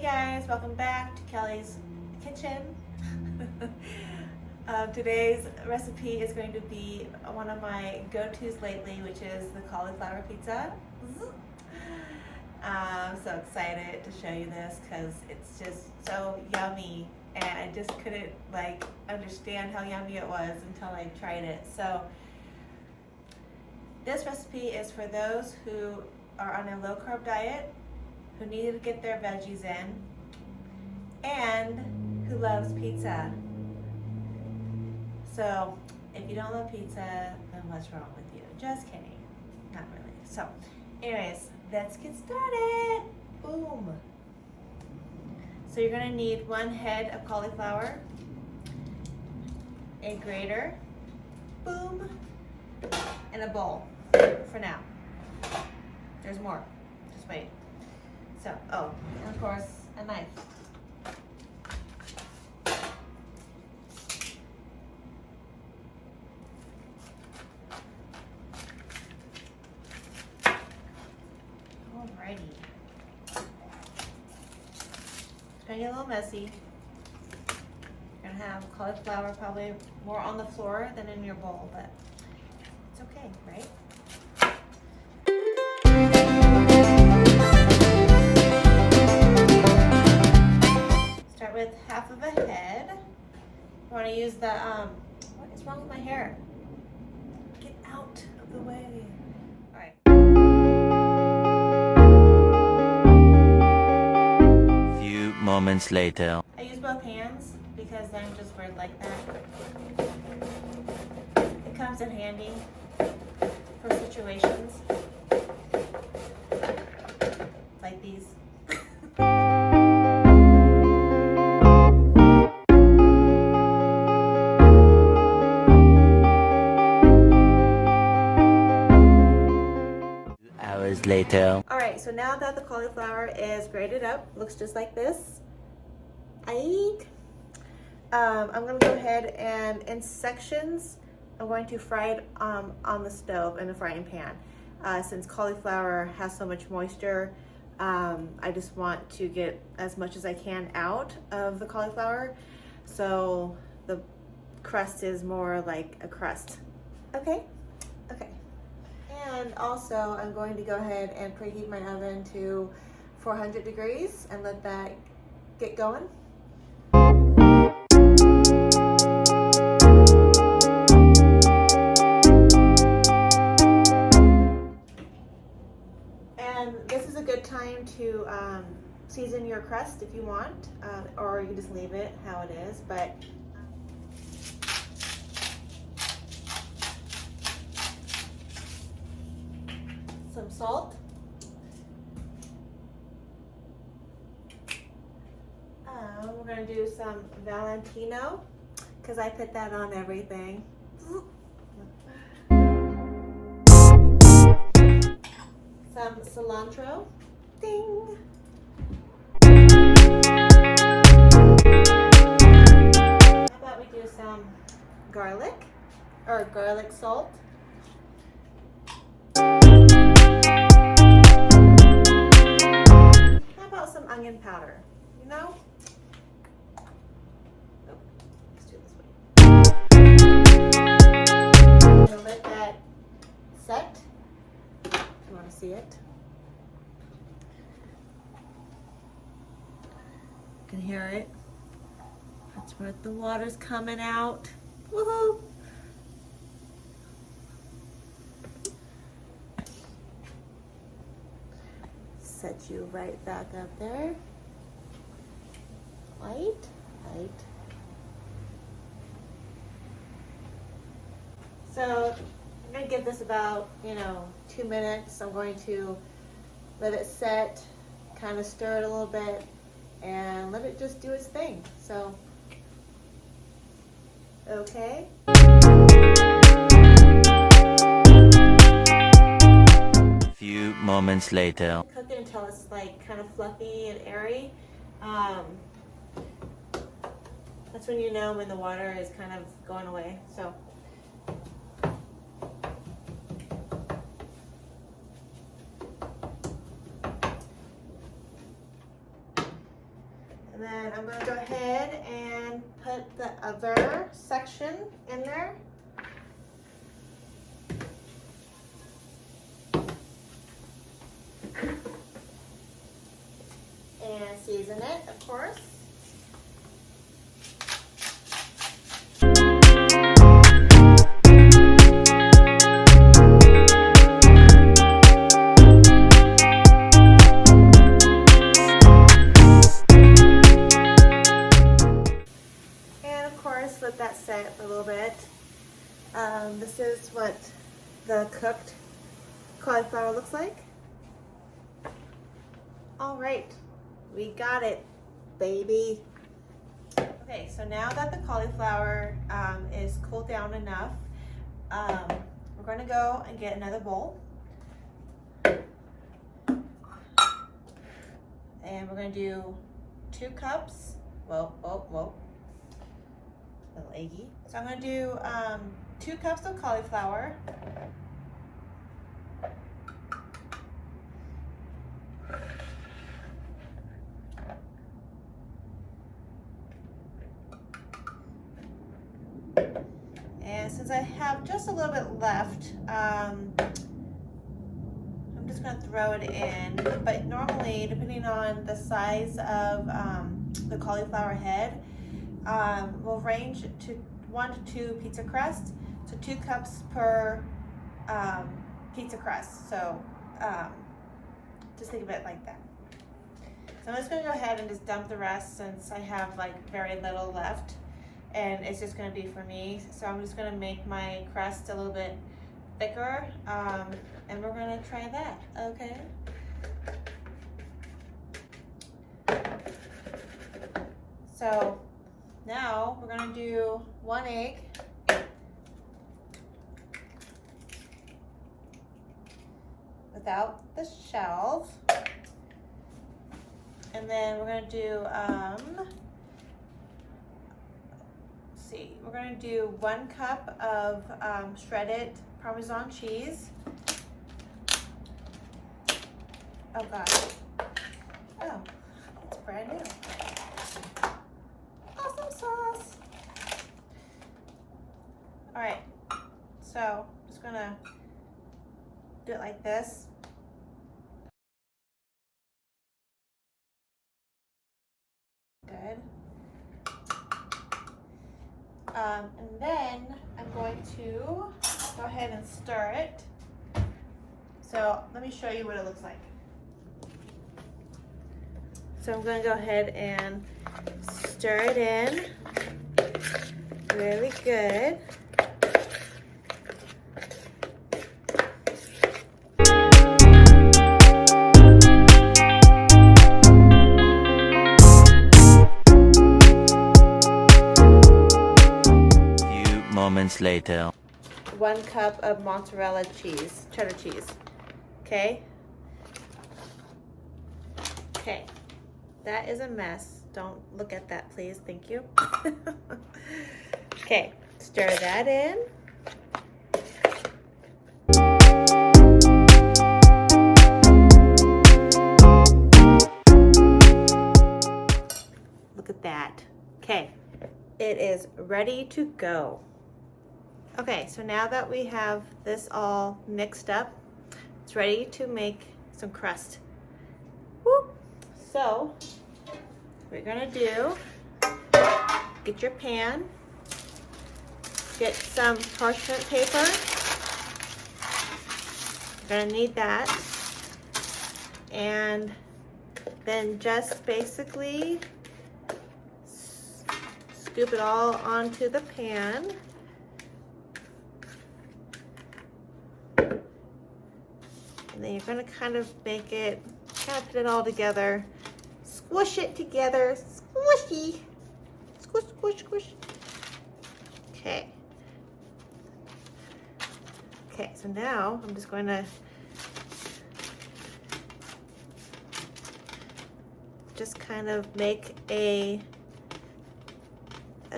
Hey guys, welcome back to Kelly's Kitchen. Today's recipe is going to be one of my go-tos lately, which is the cauliflower pizza. I'm so excited to show you this because it's just so yummy, and I just couldn't understand how yummy it was until I tried it. So this recipe is for those who are on a low-carb diet, who need to get their veggies in, and who loves pizza. So if you don't love pizza, then what's wrong with you? Just kidding, not really. So anyways, let's get started. Boom. So you're gonna need 1 head of cauliflower, a grater, boom, and a bowl for now. There's more, just wait. So, oh, and of course, a knife. Alrighty. It's gonna get a little messy. You're gonna have cauliflower probably more on the floor than in your bowl, but it's okay, right? Start with half of a head. You want to use the, what is wrong with my hair? Get out of the way. All right. Few moments later. I use both hands because I'm just weird like that. It comes in handy for situations like these. Hours later. All right, so now that the cauliflower is grated up, looks just like this. I'm gonna go ahead and in sections, I'm going to fry it on the stove in a frying pan. Since cauliflower has so much moisture, I just want to get as much as I can out of the cauliflower, so the crust is more like a crust. Okay? Okay. And also, I'm going to go ahead and preheat my oven to 400 degrees and let that get going. And this is a good time to season your crust if you want, or you can just leave it how it is, but some salt, we're going to do some Valentino because I put that on everything. Some cilantro, ding. How about we do some garlic or garlic salt? Some onion powder, you know? Oh, let's do it this way. I'm gonna let that set, if you want to see it. You can hear it. That's where the water's coming out. Woohoo! Set you right back up there. Light. So I'm gonna give this about, 2 minutes. I'm going to let it set, kind of stir it a little bit, and let it just do its thing. So, okay. Few moments later. Cook it until it's kind of fluffy and airy. That's when you know when the water is kind of going away. So And then I'm gonna go ahead and put the other section in there. And season it, of course. Let that set a little bit. This is what the cooked cauliflower looks like. All right, we got it, baby. Okay, so now that the cauliflower is cooled down enough, we're going to go and get another bowl. And we're going to do 2 cups. Whoa. A little eggy. So I'm going to do 2 cups of cauliflower. And since I have just a little bit left, I'm just going to throw it in. But normally, depending on the size of the cauliflower head, will range to 1 to 2 pizza crust, so 2 cups per pizza crust. So just think of it like that. So I'm just going to go ahead and just dump the rest since I have like very little left, and it's just going to be for me. So I'm just going to make my crust a little bit thicker, and we're going to try that. Okay. So now we're going to do 1 egg. Without the shells. And then we're going to do, we're going to do 1 cup of shredded Parmesan cheese. Oh gosh. Oh, it's brand new. Sauce. All right, so I'm just gonna do it like this. Good. And then I'm going to go ahead and stir it. So let me show you what it looks like. So I'm going to go ahead and stir it in really good. Few moments later. 1 cup of mozzarella cheese, cheddar cheese. Okay. Okay. That is a mess. Don't look at that, please. Thank you. Okay, stir that in. Look at that. Okay, it is ready to go. Okay, so now that we have this all mixed up, it's ready to make some crust. Woo! So, what you're gonna do, get your pan, get some parchment paper. You're gonna need that. And then just basically scoop it all onto the pan. And then you're gonna kind of make it, kind of put it all together. Squish it together, squishy. Squish, squish, squish. Okay. Okay, so now I'm just going to just kind of make a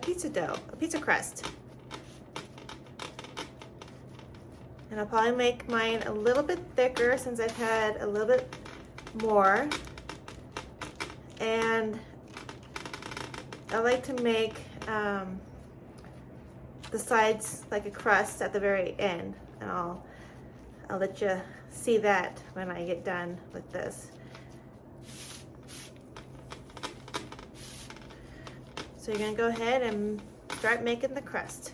pizza dough, a pizza crust. And I'll probably make mine a little bit thicker since I've had a little bit more. And I like to make the sides like a crust at the very end, and I'll let you see that when I get done with this. So you're gonna go ahead and start making the crust.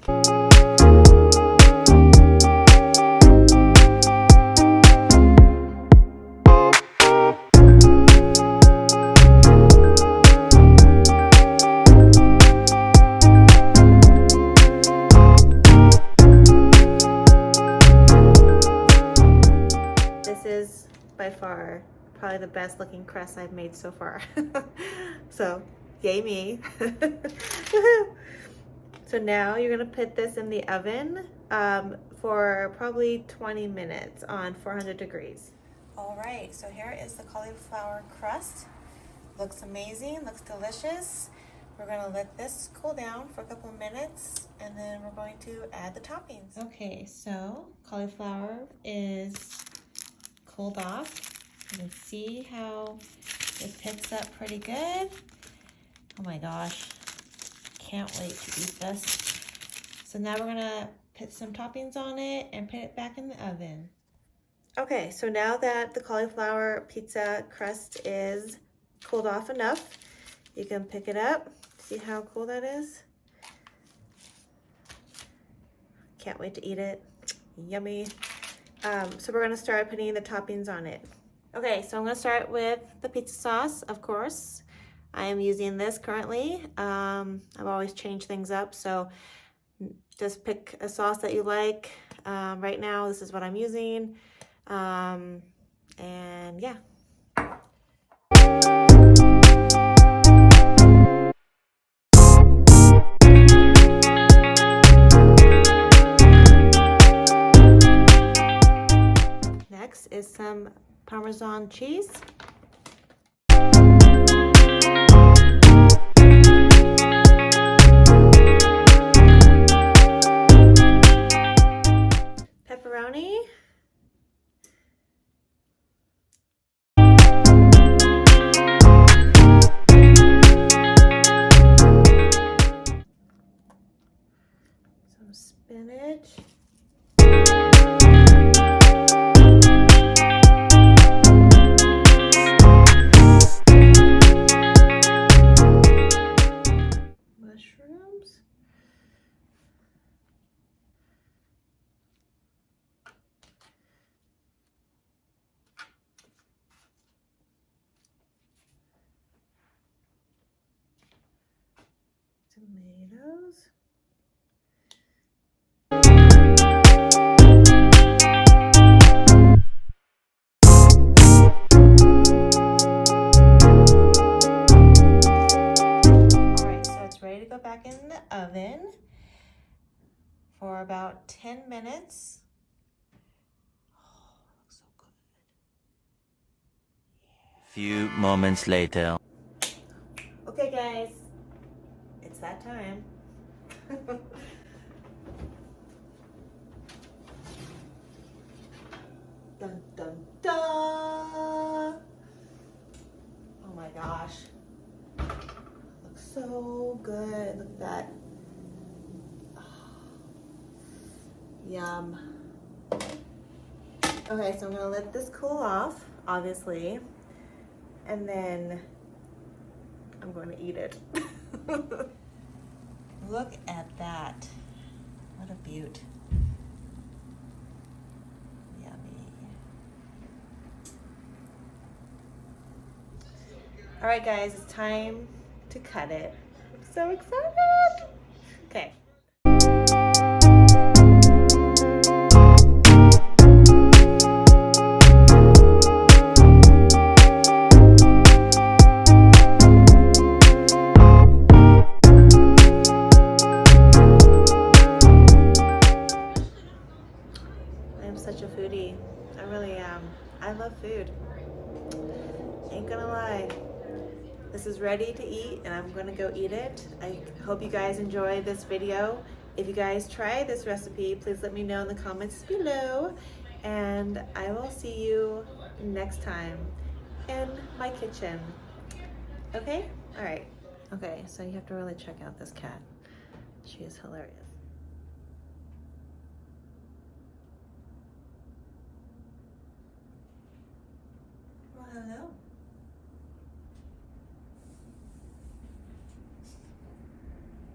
This is by far probably the best looking crust I've made so far. So yay me. So now you're gonna put this in the oven for probably 20 minutes on 400 degrees. All right, so here is the cauliflower crust. Looks amazing, looks delicious. We're gonna let this cool down for a couple of minutes, and then we're going to add the toppings. Okay, so cauliflower is cooled off. You can see how it picks up pretty good. Oh my gosh, can't wait to eat this. So now we're gonna put some toppings on it and put it back in the oven. Okay, so now that the cauliflower pizza crust is cooled off enough, you can pick it up. See how cool that is? Can't wait to eat it. Yummy. So we're gonna start putting the toppings on it. Okay, so I'm gonna start with the pizza sauce, of course. I am using this currently. I've always changed things up, so just pick a sauce that you like. Right now, this is what I'm using. And yeah. Next is some Parmesan cheese. Pepperoni. Some spinach. Mushrooms. Tomatoes. Ready to go back in the oven for about 10 minutes. Oh, looks so good. Few moments later. Okay guys, it's that time. Dun dun dun! Oh my gosh. So good. Look at that. Oh, yum. Okay, so I'm gonna let this cool off, obviously, and then I'm going to eat it. Look at that. What a beaut. Yummy. All right, guys, it's time to cut it. I'm so excited. Okay. I'm such a foodie. I really am. I love food. Ain't gonna lie. This is ready to eat and I'm gonna go eat it. I hope you guys enjoyed this video. If you guys try this recipe, please let me know in the comments below. And I will see you next time in my kitchen. Okay? All right. Okay, so you have to really check out this cat. She is hilarious. Well, hello.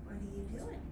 What are you doing?